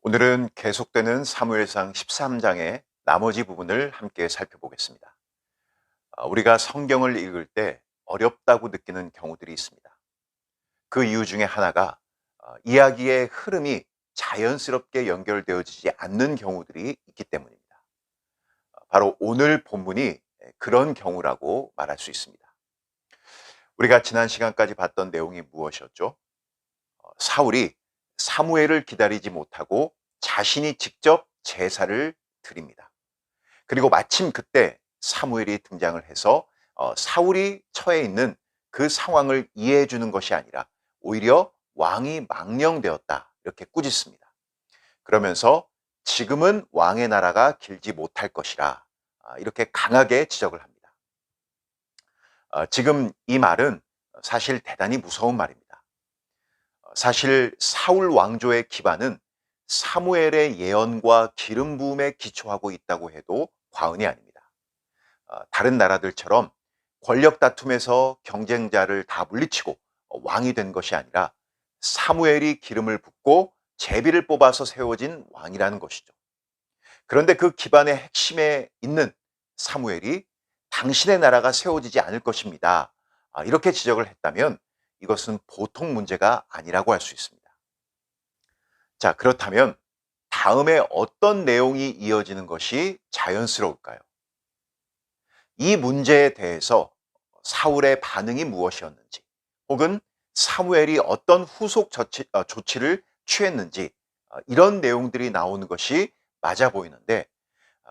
오늘은 계속되는 사무엘상 13장의 나머지 부분을 함께 살펴보겠습니다. 우리가 성경을 읽을 때 어렵다고 느끼는 경우들이 있습니다. 그 이유 중에 하나가 이야기의 흐름이 자연스럽게 연결되어지지 않는 경우들이 있기 때문입니다. 바로 오늘 본문이 그런 경우라고 말할 수 있습니다. 우리가 지난 시간까지 봤던 내용이 무엇이었죠? 사울이 사무엘을 기다리지 못하고 자신이 직접 제사를 드립니다. 그리고 마침 그때 사무엘이 등장을 해서 사울이 처해 있는 그 상황을 이해해 주는 것이 아니라 오히려 왕이 망령되었다 이렇게 꾸짖습니다. 그러면서 지금은 왕의 나라가 길지 못할 것이라 이렇게 강하게 지적을 합니다. 지금 이 말은 사실 대단히 무서운 말입니다. 사실 사울 왕조의 기반은 사무엘의 예언과 기름 부음에 기초하고 있다고 해도 과언이 아닙니다. 다른 나라들처럼 권력 다툼에서 경쟁자를 다 물리치고 왕이 된 것이 아니라 사무엘이 기름을 붓고 제비를 뽑아서 세워진 왕이라는 것이죠. 그런데 그 기반의 핵심에 있는 사무엘이 당신의 나라가 세워지지 않을 것입니다. 이렇게 지적을 했다면 이것은 보통 문제가 아니라고 할 수 있습니다. 자, 그렇다면 다음에 어떤 내용이 이어지는 것이 자연스러울까요? 이 문제에 대해서 사울의 반응이 무엇이었는지, 혹은 사무엘이 어떤 후속 조치를 취했는지, 이런 내용들이 나오는 것이 맞아 보이는데,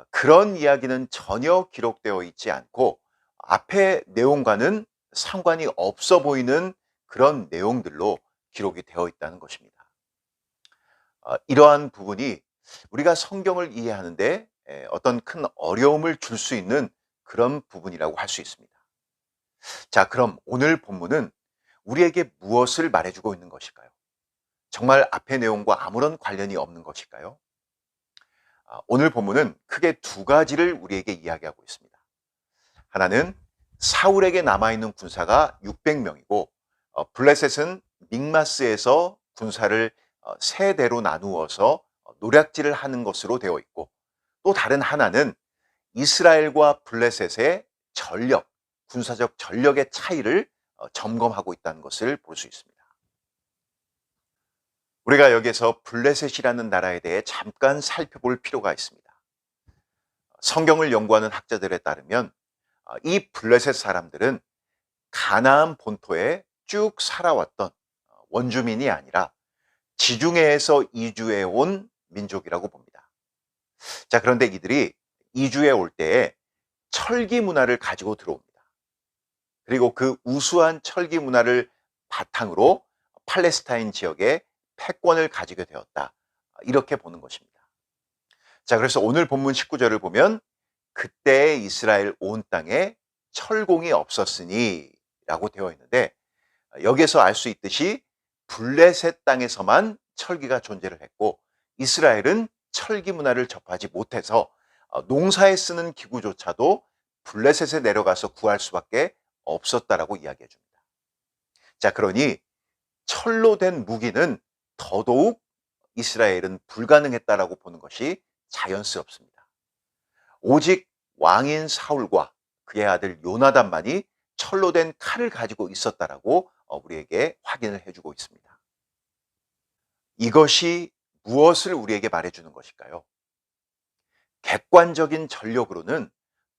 그런 이야기는 전혀 기록되어 있지 않고 앞의 내용과는 상관이 없어 보이는 그런 내용들로 기록이 되어 있다는 것입니다. 이러한 부분이 우리가 성경을 이해하는데 어떤 큰 어려움을 줄 수 있는 그런 부분이라고 할 수 있습니다. 자, 그럼 오늘 본문은 우리에게 무엇을 말해주고 있는 것일까요? 정말 앞의 내용과 아무런 관련이 없는 것일까요? 오늘 본문은 크게 두 가지를 우리에게 이야기하고 있습니다. 하나는 사울에게 남아있는 군사가 600명이고 블레셋은 믹마스에서 군사를 세 대로 나누어서 노략질을 하는 것으로 되어 있고, 또 다른 하나는 이스라엘과 블레셋의 전력, 군사적 전력의 차이를 점검하고 있다는 것을 볼 수 있습니다. 우리가 여기서 블레셋이라는 나라에 대해 잠깐 살펴볼 필요가 있습니다. 성경을 연구하는 학자들에 따르면 이 블레셋 사람들은 가나안 본토에 쭉 살아왔던 원주민이 아니라 지중해에서 이주해 온 민족이라고 봅니다. 자, 그런데 이들이 이주해 올 때에 철기 문화를 가지고 들어옵니다. 그리고 그 우수한 철기 문화를 바탕으로 팔레스타인 지역에 패권을 가지게 되었다. 이렇게 보는 것입니다. 자, 그래서 오늘 본문 19절을 보면 그때 이스라엘 온 땅에 철공이 없었으니 라고 되어 있는데, 여기에서 알 수 있듯이 블레셋 땅에서만 철기가 존재를 했고 이스라엘은 철기 문화를 접하지 못해서 농사에 쓰는 기구조차도 블레셋에 내려가서 구할 수밖에 없었다라고 이야기해 줍니다. 자, 그러니 철로 된 무기는 더더욱 이스라엘은 불가능했다라고 보는 것이 자연스럽습니다. 오직 왕인 사울과 그의 아들 요나단만이 철로 된 칼을 가지고 있었다라고 우리에게 확인을 해주고 있습니다. 이것이 무엇을 우리에게 말해주는 것일까요? 객관적인 전력으로는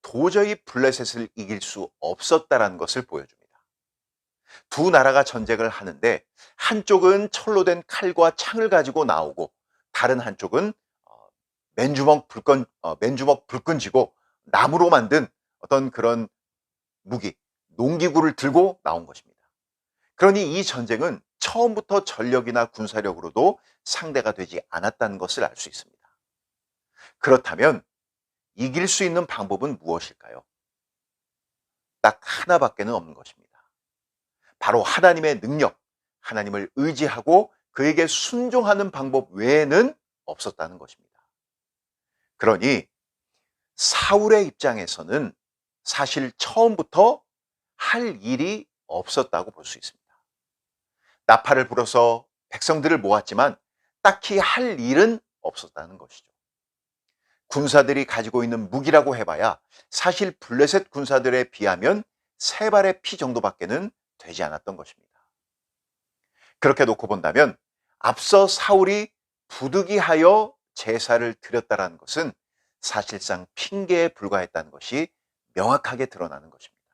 도저히 블레셋을 이길 수 없었다라는 것을 보여줍니다. 두 나라가 전쟁을 하는데 한쪽은 철로 된 칼과 창을 가지고 나오고 다른 한쪽은 맨주먹 불끈 쥐고 나무로 만든 어떤 그런 무기, 농기구를 들고 나온 것입니다. 그러니 이 전쟁은 처음부터 전력이나 군사력으로도 상대가 되지 않았다는 것을 알 수 있습니다. 그렇다면 이길 수 있는 방법은 무엇일까요? 딱 하나밖에는 없는 것입니다. 바로 하나님의 능력, 하나님을 의지하고 그에게 순종하는 방법 외에는 없었다는 것입니다. 그러니 사울의 입장에서는 사실 처음부터 할 일이 없었다고 볼 수 있습니다. 나팔을 불어서 백성들을 모았지만 딱히 할 일은 없었다는 것이죠. 군사들이 가지고 있는 무기라고 해봐야 사실 블레셋 군사들에 비하면 세 발의 피 정도밖에는 되지 않았던 것입니다. 그렇게 놓고 본다면 앞서 사울이 부득이하여 제사를 드렸다라는 것은 사실상 핑계에 불과했다는 것이 명확하게 드러나는 것입니다.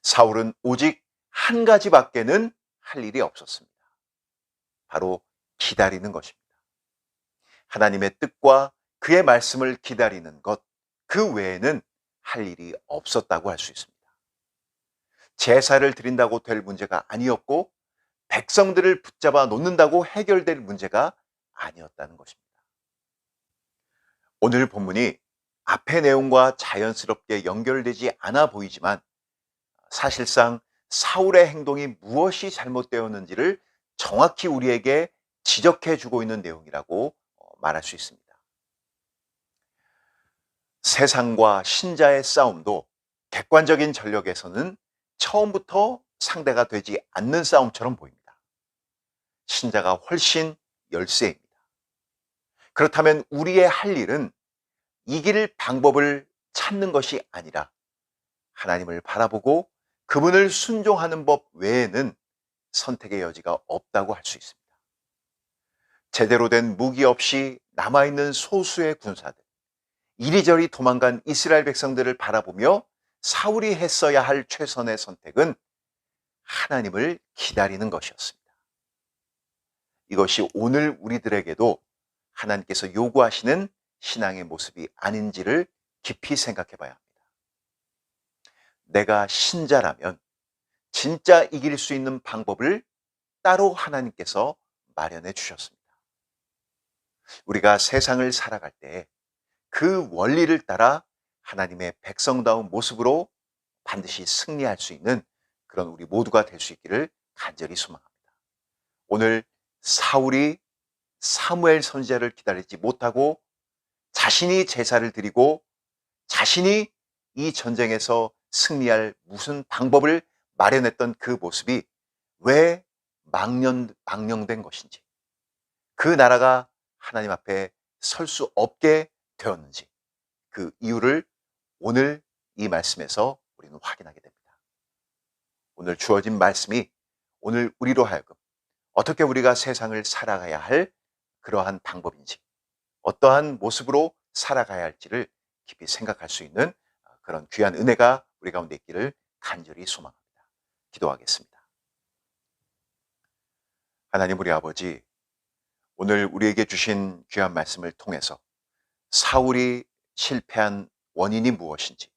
사울은 오직 한 가지밖에는 할 일이 없었습니다. 바로 기다리는 것입니다. 하나님의 뜻과 그의 말씀을 기다리는 것, 그 외에는 할 일이 없었다고 할 수 있습니다. 제사를 드린다고 될 문제가 아니었고 백성들을 붙잡아 놓는다고 해결될 문제가 아니었다는 것입니다. 오늘 본문이 앞의 내용과 자연스럽게 연결되지 않아 보이지만 사실상 사울의 행동이 무엇이 잘못되었는지를 정확히 우리에게 지적해 주고 있는 내용이라고 말할 수 있습니다. 세상과 신자의 싸움도 객관적인 전력에서는 처음부터 상대가 되지 않는 싸움처럼 보입니다. 신자가 훨씬 열세입니다. 그렇다면 우리의 할 일은 이길 방법을 찾는 것이 아니라 하나님을 바라보고 그분을 순종하는 법 외에는 선택의 여지가 없다고 할 수 있습니다. 제대로 된 무기 없이 남아있는 소수의 군사들, 이리저리 도망간 이스라엘 백성들을 바라보며 사울이 했어야 할 최선의 선택은 하나님을 기다리는 것이었습니다. 이것이 오늘 우리들에게도 하나님께서 요구하시는 신앙의 모습이 아닌지를 깊이 생각해 봐야 합니다. 내가 신자라면 진짜 이길 수 있는 방법을 따로 하나님께서 마련해 주셨습니다. 우리가 세상을 살아갈 때 그 원리를 따라 하나님의 백성다운 모습으로 반드시 승리할 수 있는 그런 우리 모두가 될 수 있기를 간절히 소망합니다. 오늘 사울이 사무엘 선지자를 기다리지 못하고 자신이 제사를 드리고 자신이 이 전쟁에서 승리할 무슨 방법을 마련했던 그 모습이 왜 망령된 것인지, 그 나라가 하나님 앞에 설 수 없게 되었는지, 그 이유를 오늘 이 말씀에서 우리는 확인하게 됩니다. 오늘 주어진 말씀이 오늘 우리로 하여금 어떻게 우리가 세상을 살아가야 할 그러한 방법인지, 어떠한 모습으로 살아가야 할지를 깊이 생각할 수 있는 그런 귀한 은혜가 우리 가운데 있기를 간절히 소망합니다. 기도하겠습니다. 하나님 우리 아버지, 오늘 우리에게 주신 귀한 말씀을 통해서 사울이 실패한 원인이 무엇인지,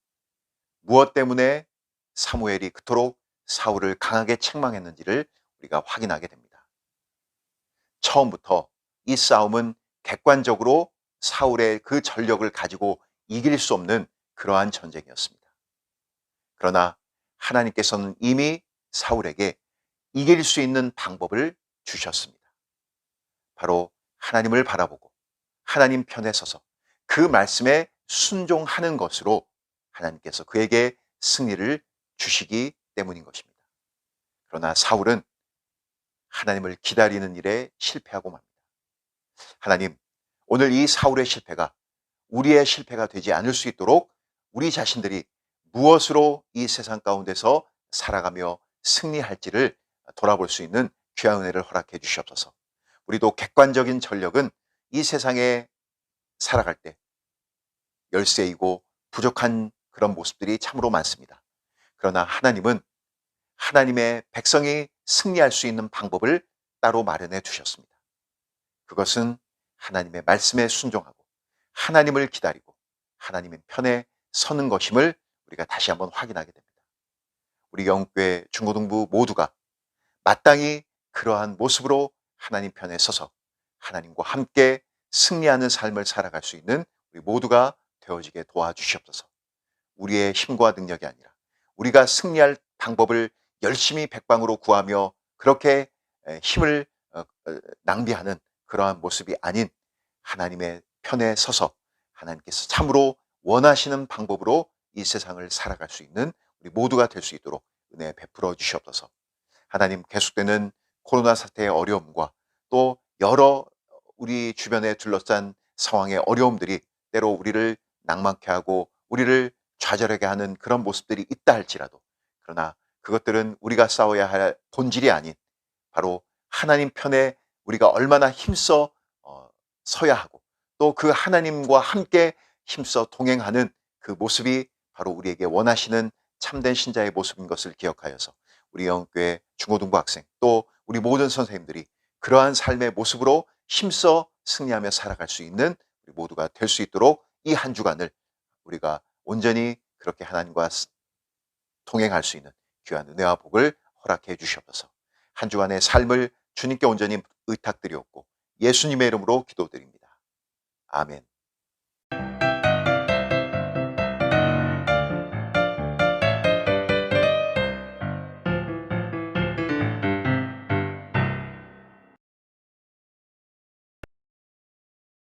무엇 때문에 사무엘이 그토록 사울을 강하게 책망했는지를 우리가 확인하게 됩니다. 처음부터 이 싸움은 객관적으로 사울의 그 전력을 가지고 이길 수 없는 그러한 전쟁이었습니다. 그러나 하나님께서는 이미 사울에게 이길 수 있는 방법을 주셨습니다. 바로 하나님을 바라보고 하나님 편에 서서 그 말씀에 순종하는 것으로 하나님께서 그에게 승리를 주시기 때문인 것입니다. 그러나 사울은 하나님을 기다리는 일에 실패하고 맙니다. 하나님, 오늘 이 사울의 실패가 우리의 실패가 되지 않을 수 있도록 우리 자신들이 무엇으로 이 세상 가운데서 살아가며 승리할지를 돌아볼 수 있는 귀한 은혜를 허락해 주시옵소서. 우리도 객관적인 전력은 이 세상에 살아갈 때 열세이고 부족한 그런 모습들이 참으로 많습니다. 그러나 하나님은 하나님의 백성이 승리할 수 있는 방법을 따로 마련해 두셨습니다. 그것은 하나님의 말씀에 순종하고 하나님을 기다리고 하나님의 편에 서는 것임을 우리가 다시 한번 확인하게 됩니다. 우리 영교회 중고등부 모두가 마땅히 그러한 모습으로 하나님 편에 서서 하나님과 함께 승리하는 삶을 살아갈 수 있는 우리 모두가 되어지게 도와주시옵소서. 우리의 힘과 능력이 아니라 우리가 승리할 방법을 열심히 백방으로 구하며 그렇게 힘을 낭비하는 그러한 모습이 아닌 하나님의 편에 서서 하나님께서 참으로 원하시는 방법으로 이 세상을 살아갈 수 있는 우리 모두가 될 수 있도록 은혜 베풀어 주시옵소서. 하나님, 계속되는 코로나 사태의 어려움과 또 여러 우리 주변에 둘러싼 상황의 어려움들이 때로 우리를 낭만케 하고 우리를 좌절하게 하는 그런 모습들이 있다 할지라도, 그러나 그것들은 우리가 싸워야 할 본질이 아닌 바로 하나님 편에 우리가 얼마나 힘써 서야 하고, 또 그 하나님과 함께 힘써 동행하는 그 모습이 바로 우리에게 원하시는 참된 신자의 모습인 것을 기억하여서 우리 영교회 중고등부 학생 또 우리 모든 선생님들이 그러한 삶의 모습으로 힘써 승리하며 살아갈 수 있는 우리 모두가 될 수 있도록 이 한 주간을 우리가 온전히 그렇게 하나님과 동행할 수 있는 귀한 은혜와 복을 허락해 주시옵소서. 한 주간의 삶을 주님께 온전히 의탁드리옵고 예수님의 이름으로 기도드립니다. 아멘.